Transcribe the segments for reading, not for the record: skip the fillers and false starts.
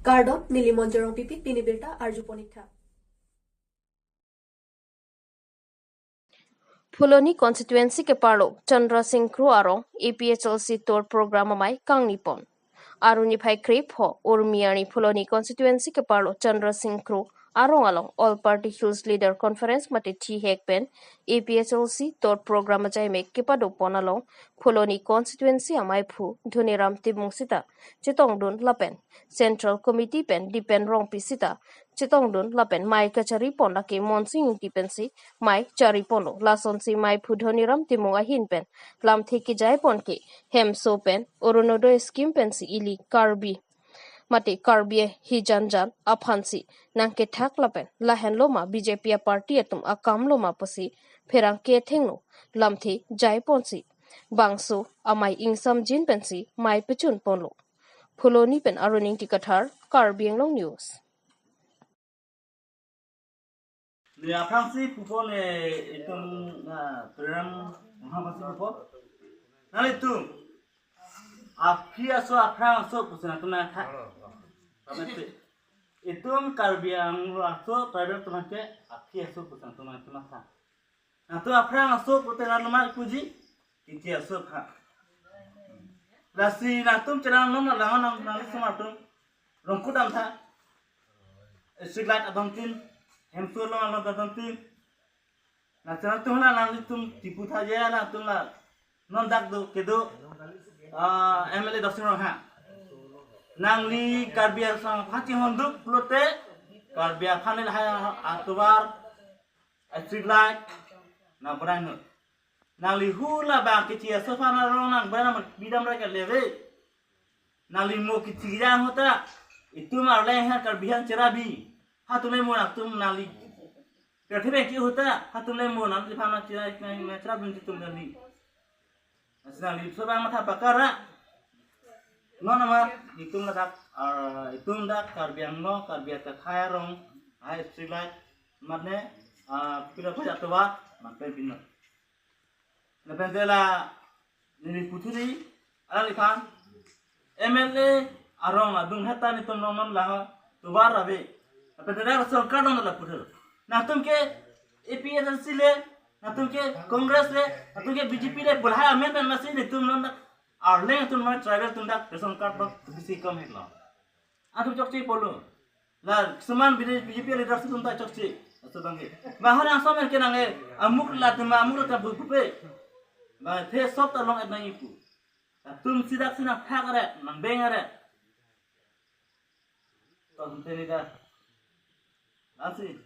Gardon Nilimonjerong Pipit Pinibirta Arjuponika. फुलोनी कॉन्स्टिट्युएंसी के पार्लो चंद्र सिंह क्रू आरो APHLC तोर प्रोग्राम माई कांग निपन आरुनी भाई क्रिप हो उर्मियानी फुलोनी कॉन्स्टिट्युएंसी के पार्लो चंद्र सिंह क्रू आरो आलो all party hills leader conference मते टी हेक पेन APHLC तोर प्रोग्राम जाय में किपादो पोनालो फुलोनी कॉन्स्टिट्युएंसी अमाय फु धुनीराम तिमुंगसिता चितोंग दुन लपेन सेंट्रल कमिटी पेन डिपेन रोंग पिसिता चितोंग दुन लपेन माई कचरी पोना के मॉन्सिंग डिपेंसी माई चरी पोनो Larsen si mai phudhoniram timunga hin pen lam theki jai pon ke hem so pen oronodo scheme pen si ili karbi mate karbi hi janjan aphansi nangke thak lapen lahen loma BJP party atum akam loma pasi pherang ke thengno lam thi jai pon si bangso amai ingsam jin pen si mai pechun ponlo phuloni pen aroning tikathar Karbi Anglong news Ni apang si pupon itu program apa sih pupon? Nali tu, apia so apang so pusana tu nak tak? Itu Karbi Anglong so program tu nak ke apia so pusana tu nak tak? Nah tu apang so pusana nama kuji, itu so tak. Lasi nah tu cara nama langan nali semua tu, rongkut am tak? Streetlight abang tin. Hem tu lo alo datanti na chana tu na nang tum tipu tha je na tu na non dak do kedo MLA dosin ro ha nang li Karbi sang phati honduk plote Karbi phanel ha atubar street light na brang nang li hula ba ke chia so phana ro nang ba na bidam ra ka leve nang li mo ki tirang hota itu mar le ha Karbi han cherabi हाथुले मोना तुम नाली कैसे बेची होता हाथुले मोना जिस फाना चिरा इतना मैं चिरा बिंदी तुम नाली नाली सब आम था पकारा नॉन हमार इतुम लगा इतुम लगा Karbi Anglong Karbi आता खाया रोंग हाई स्ट्रीलाइट मरने पिला कुछ अतवा मरते बिना नपेंदेला निरी कुथुरी अलालिखान MLA आरोंग अदुम हेता नितुम नॉमन लगा तुबार रबे Apa dah सरकार dong dalam putar. Nah तुमके APHLC ले, nah तुमके कांग्रेस ले, nah तुमके BJP ले बढ़ाया अमेंडमेंट मशीन ले तुम लोग आर्ले तुम लोग ट्राइबल तुम दा रेशन कार्ड लोग किसी कम है ला. तुम चौकसी पोलो. ला समान BJP लीडर से तुम दा चौकसी. ऐसा दंगे. बाहर आंसू में क्या नंगे अमुक ला तुम अमुक ला बुपे. ला थे सब ता लोग इतना ही पु. तुम सीधा सीधा भाग रहे, नंबेंग रहे. तो हम तेरे का Así.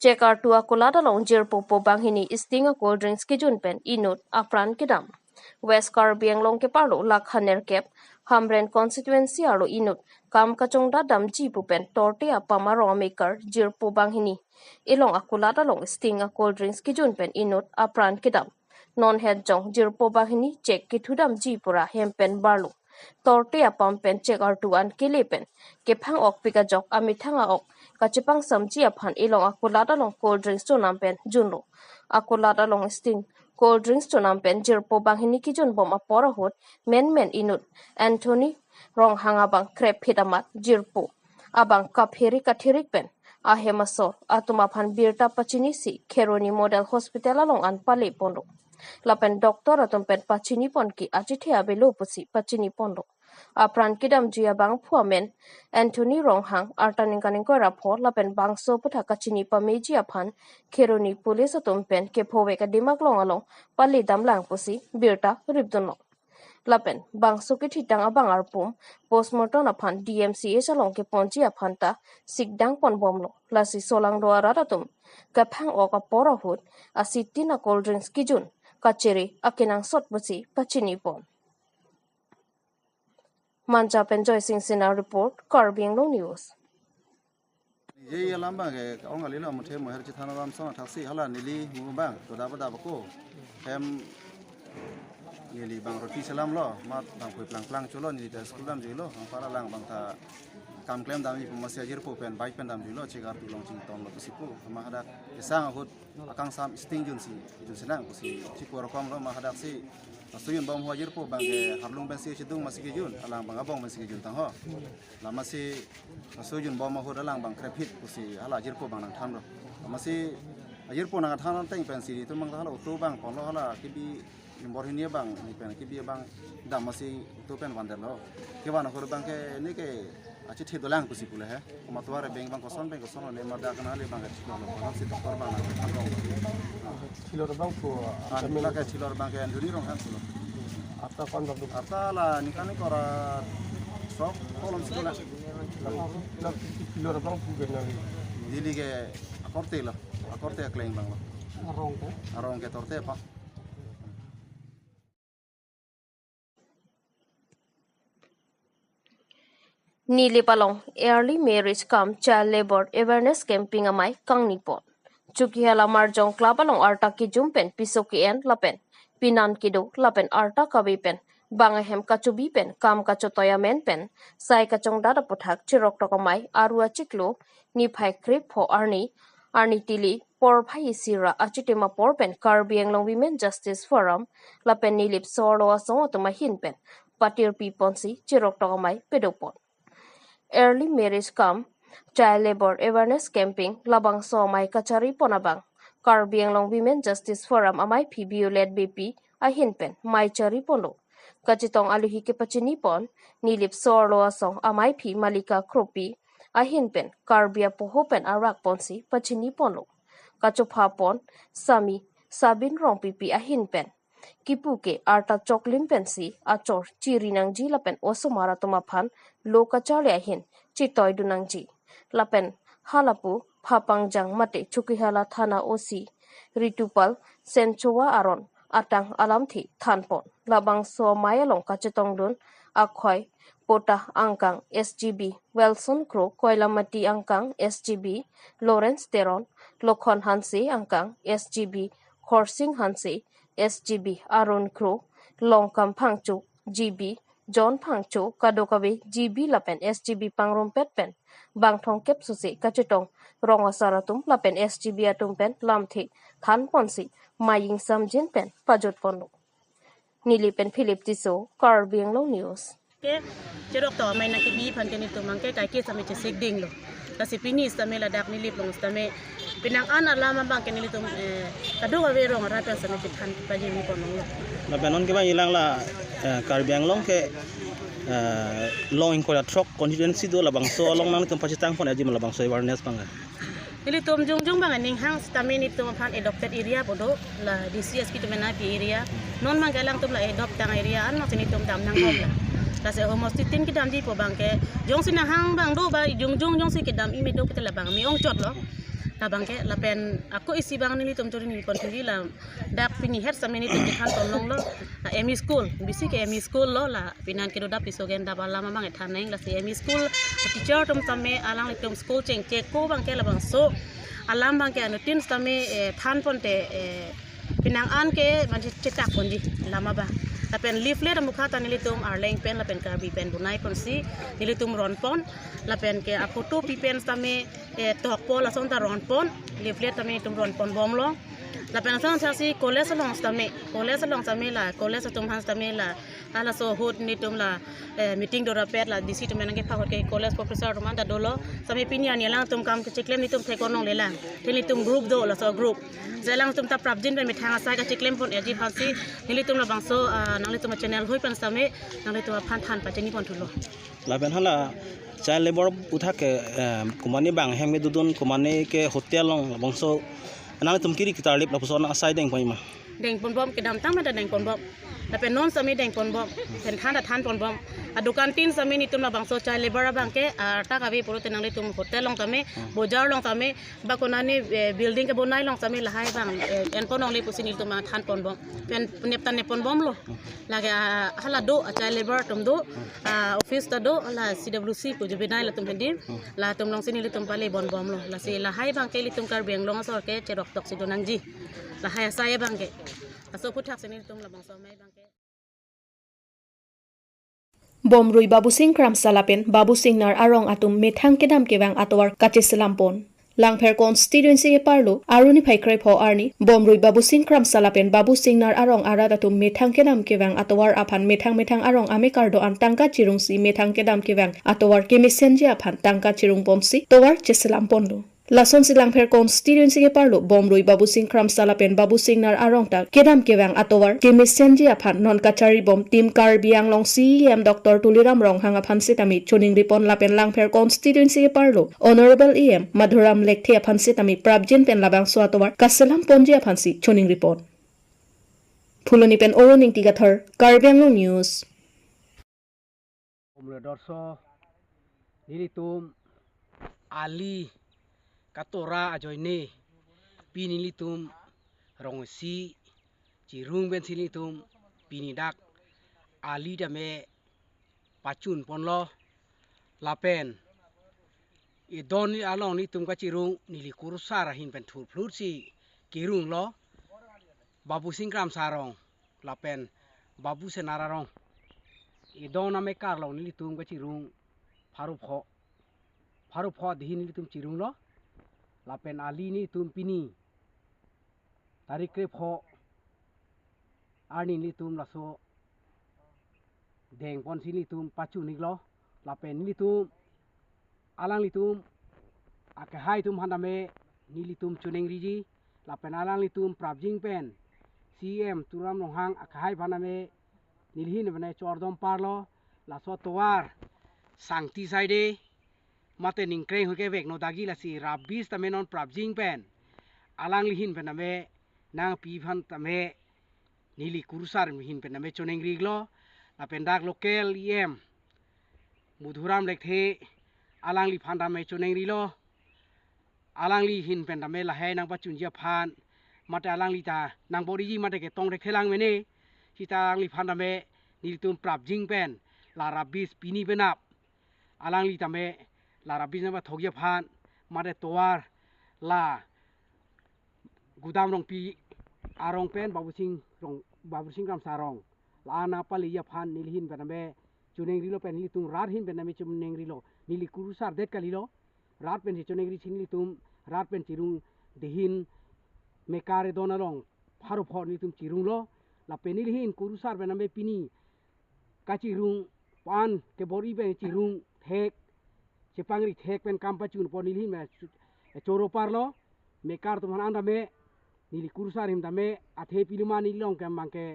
Check out to akulada long jir popo banghini istinga cold drinks ki jun pen inut apran kidam West Karbi Anglong ke parlo lakhaner kep hamren constituency aro inut kam kachongda dam ji pupen torte apama maker jir po banghini ilong akulada long istinga cold drinks ki jun pen inut apran kidam non head jong jir po banghini check ki thudam ji pura hempen barlo torte apam pen check out to an kelepen ke phang ok pika jok amithanga ok kachipang samji aphan ilong akulada long cold drinks to nampen junlo akulada long sting cold drinks to nampen jirpo banghini ki jun bom apora hot men inut Anthony rong hangabang krep hitamat jirpo abang kapheri kathirik pen ahemaso atuma phan birta pachini si kheroni model hospital along an pale pondo lapen doktor atom pen pachini pon ki achithe abelo pusi pachini pondo apran kidam jia bang phuamen Anthony ronghang artaning kaning ko rapor lapen bangso putha kachini pameji aphan kheroni police atom pen ke phowe ka dimak long along pali damlang pusi birta ribdono lapen bangso ke thitang abang arpum postmortem aphan DMCA salong ke ponji aphan ta sikdang pon bomlo lasi solang do aratum kaphang oka porahut asitina cold drinks kijun kacheri akinang sot busi pachini pon Manja Penjoy Singh Sinha report Karbi Anglong news ये लंबा के ông ali lo muthe mo har chi thana ram so taxi hala nili mu bang to da ba ko hem nili bang roti salam lo mat bang pui plang chulo nili ta school dam jilo para lang bang ta กำเคลมดำมีผมมาเสียจีรโปเป็นใบเป็นดำดีล้อเชิกาตุลองจิงตอนเรากุสิปูมาหาดักสร้างอาวุธกังสามสติงจุนสีจุนสนังกุสิชิโกรคอมเรามาหาดักสิสุยนบอมหัวจีรโปบางแกหับลงเป็นสีชิดุงมาสิกจุนอลังบางกระบองเป็นสิกจุนตั้งห่อแล้วมาสิสุยนบอมมาหัวอลังบางเครพิดกุสิฮัลาจีรโปบางนังทันเรามาสิจีรโปนังทันนั่นแต่งเป็นสีตัวมังฮัลาอุตุบางปอนเราฮัลาคิบียังบริเนียบางนี่เป็นคิบีบางดำมาสิตัวเป็นวันเดลเราคิดว่านักคนบางแกนี่แกอาชีพที่ตัวแรงกุศิกุลเหรอผมมาตัวอะไรเบ่งบางก็ซ้อนเลยมาดักนั่นเลยบางก็ชิลล์บางสิตอกบางนั่นทำลงชิลล์บางตัวมีละแค่ชิลล์บางแค่ดูดีรงหันชิลล์อัตราคนแบบอัตราละนี่kanนี่ก็ระสอบkolomชิลล์ละชิลล์บางผู้เป็นอะไรดีลีแกอากอร์เตละอากอร์เตะเคลงบางละอารมณ์แกตอร์เตะปะNili palong early marriage cum child labor awareness camping amai kang nipon. Chuki hala marjong klapalong arta ki jumpen pisoki en lapen. Pinan kido lapen arta kabi pen. Banga hem kachubi pen kam kachotoya men pen. Sai kachong dada puthak chirok tokamai arua chiklo ni phai krip ho arni tili por phai sira achitema por pen Karbi Anglong Women Justice Forum lapen nilip sorlo asong otoma hin pen. Patir piponsi chirok tokamai pedopon. Early marriage cum child labor awareness camping labang so mai kachari ponabang Karbi Anglong Women Justice Forum amai PBU led BP ahin pen mai chari pono kachitong aluhi ke pachini pon nilip sorlo asong amai phi malika kropi ahin pen Karbia poho pen arak ponsi pachini pono kachopha pon sami sabin rong pipi ahin pen kipuke arta choklim pensi achor chirinang ji lapen osomara tomaphan lokachale ahin chitoy dunang ji lapen halapu phapangjang mate chukihala thana osi ritupal senchowa aron atang alamthi thanpon labang so mayalong kachetong dun akhoi pota angkang SGB Wilson Crow Koilamati angkang SGB Lawrence Teron Lokhon Hanse angkang SGB Khorsing Hanse SGB Arun Crow Longkam Phangchu GB John Phangchu Kadokabe GB Lapen SGB Pangrompet Pen Bangthong Kep Susi Kachetong Rongasaratum Lapen SGB Atum Pen Lamthi Than Ponsi Maying Samjin Pen Pajot Pono Nili Pen Philip Tiso Karbi Anglong News ke cerok to may nakibi pan kanito mangke kay ke sami sigding lo kasi pinis tame ladak nilip long tame pinang ana lama bang kanito kadu ga vero ngara sami tan paji ni ponong la benon ke ba ilang la Karbi Anglong ke long ko la truck constituency do la bang so long nang tum pachitang pon ajim la bang so awareness bang nilitum jungjung bang ning hang tame ni tum pan adopted area bodo la DCS ki tumena pi area non manggalang tum la adopt tang area an mak sinitum dam nang hom la kasi homostitin ki dam di po bangke jong sinahang bang do ba jungjung jong si ki dam ime do petela bang mi ong chot lo ta bangke la pen aku isi bang ni tum chori ni kon thi la dak pini het sameni tum kan ton long lo ME school bisi ke ME school lo la pinan ki do da pisogen da bala ma bang thaneng la si ME school teacher tum tame alang tum school cheng che ko bangke la bang so alam bangke anutin tame than ponte pinang an ke man cetak pon di lama ba lapen leaflet mukha ta nilitum arleng pen lapen Karbi pen bunai ponsi nilitum ron pon lapen ke apoto pi pen tame tok pol la sonta ron pon leaflet tame tum ron pon bom lo lapen sang si college long tame la college tum hans tame la ala so hot nitum la meeting do rapet la disi tum nang ke phahot ke college professor roman da dolo tame pinya ni lang tum kam ke cheklem nitum thekonong le lang nilitum group do la so group zelang tum ta prabjin pen mithang asai ka cheklem pon eji phasi nilitum la bangso nang le tum channel hoi pan same nang le tum phan than pa cheni pon thulo la ben hala child labor utha ke kumani bang hem me dudun kumani ke hotel long bang so nang tum kiri kita lip la pusona asai deng pai ma deng pon bom ke dam tang ma deng pon bom lapen non sami deng pon bom pen than pon bom adukan tin sami ni tum la bangso child labor bang ke ta ka bi puro tenang le tum hotel long tame bojar long tame ba konani building ke bonai long tame la hai bang en ponong le pusin tum than pon bom pen neptan ne pon bom lo lage hala do child labor tum do office ta do la CWC ko jubenai la tum hendi la tum long sini le tum pale bon bom lo la se la hai bang ke le tum Karbi Anglong sor ke cherok tok sidonang ji la hai saya bang ke aso puthak sini tum la bang so mai bang ke Bomrui Babu Singh Kram Salapen Babu Singh nar arong atum methang kedam kewang atowar kachisilampon. Langpher constituency e parlo aruni phaikrai pho arni Bomrui Babu Singh Kram Salapen Babu Singh nar arong arada tum methang kedam kewang atowar aphan methang arong amekardo an tangka chirung si methang kedam kewang atowar kemisenji aphan tangka chirung pomsi towar chesilampondo. Lason silangpher constituency ke parlo Bomrui Babu Singh Kram Salapen Babu Singh nar arong ta kedam kewang atowar kemisenji aphan non kachari bom tim Karbi Anglong CEM Dr. Tuliram Rong hanga phan sitami chuning ripon lapen langpher constituency ke parlo Honorable EM Madhuram Lekthi aphan sitami prabjin pen labang swatowar kaselam ponji aphan si chuning ripon. Phuloni pen oroning tigathar Karbi Anglong News. Dorso nilitum ali katora ajoine pinilitum rongsi cirung ben silitum pinidak ali dame pacun ponlo lapen idon along nitum ka cirung nili kursara hin pen thur flur si kirung lo Babu Singh Kram sarong lapen Babu senararong idon ame karlo nilitum ka cirung pharu pho dihin nilitum cirung lo lapen ali ni tum pini tarik re pho ani ni tum laso deng pon sini tum pacu ni lo lapen ni tum alang li tum akahai tum handame ni li tum chuneng riji lapen alang li tum prabjing pen CM turam longhang akahai phaname nilhin bane chordom parlo laso towar sangti saide mate ningkreng hoke vek no dagi lasi rabis tame non prabjing pen alang lihin pename nang pi phan tame nili kursar mihin pename choneng riglo lapen dak lokel em mudhuram lekhe alang li phan tame choneng rilo alang li hin pename lahai nang pachunjia phan mate alang li ta nang boriji mate ke tong rekhelang mene kita alang li phan tame nilitum prabjing pen la rabis pini benap alang li tame la rabis nama thogya phan mate towar la gudam rong pi arong pen Babu Singh Kram sarong la ana pali ya phan nilhin pename chuneng rilo pen nilitum rar hin pename chuneng rilo nili kurusar det kalilo rat pen chuneng ri chin litum rat pen chirung dehin mekare donalong pharu pho nilitum chirung lo la pen nilhin kurusar pename pini kachirung pan ke bori pen chirung thek chepangri thek pen kampachun pon nilhin me choro parlo mekar tuman andame nili kurusar him dame athe piluma nilong ke mangke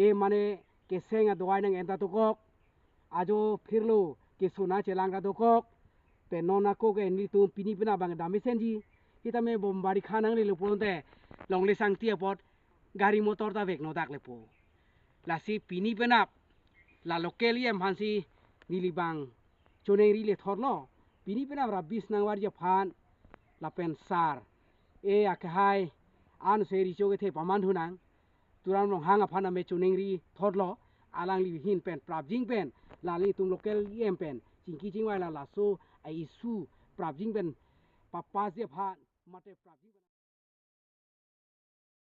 e mane ke senga doai nang enta tokok ajo phirlo ke sona chelang ra tokok pe nona ko ke ni tu pini pina bang dame senji kita me bombari khanang le ponte longle sang tia pot gari motor ta vek no dak lepo la si pini penap la lokel yem hansi nili bang choneng ri le thorlo pini penap rabis nang war ya phan la pen sar e akhai an seri choge the paman hunang turam long hanga phana me chuneng ri thorlo alang li hin pen prabjing pen la li tum local em pen chingki chingwai la so ai su prabjing pen papa je phan mate prabjing